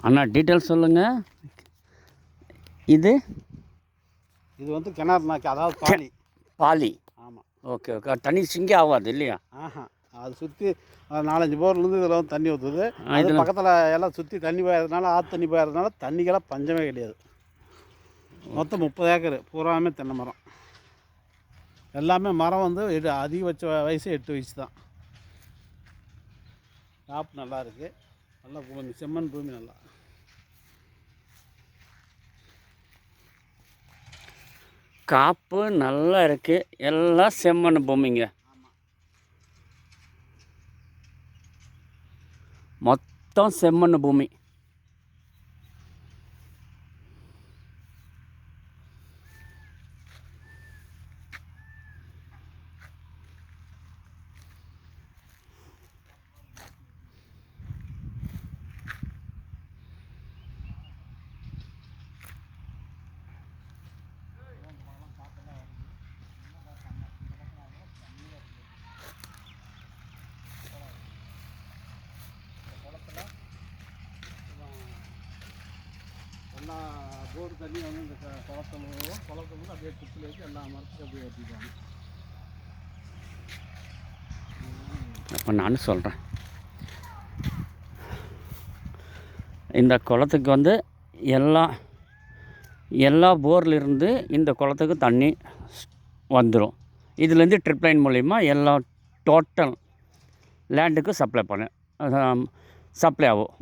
அண்ணா details சொல்லுங்கள். இது இது வந்து கிணறு நாக்கி, அதாவது பாலி. பாலி. ஆமாம். Okay okay. தண்ணி சிங்கே ஆகாது இல்லையா? அது சுற்றி 4-5 போர்லேருந்து இதில் வந்து தண்ணி ஊற்றுது. அது பக்கத்தில் எல்லாம் சுற்றி தண்ணி பாயறதுனால, ஆற்று தண்ணி பாயறதுனால தண்ணிக்கெல்லாம் பஞ்சமே கிடையாது. மொத்தம் 30 ஏக்கர் பூராமே தென்னை மரம். எல்லாமே மரம் வந்து அதிகபட்ச வயசு 8 வயசு தான். காப்பு நல்லா இருக்குது. நல்லா பூமி, செம்மண் பூமி. நல்லா காப்பு நல்லா இருக்குது. எல்லாம் செம்மண் பூமிங்க. மொத்தம் செம்மண் பூமி. எல்லா போர் தண்ணி வந்து இந்த குளத்துல அப்படியே குச்சில் வச்சு எல்லா மரத்துக்கும் அப்படியே ஏற்றிக்குவாங்க. அப்போ நானும் சொல்கிறேன், இந்த குளத்துக்கு வந்து எல்லா போர்லேருந்து இந்த குளத்துக்கு தண்ணி வந்துடும். இதுலேருந்து ட்ரிப் லைன் மூலிமா எல்லா டோட்டல் லேண்டுக்கும் சப்ளை ஆகும்.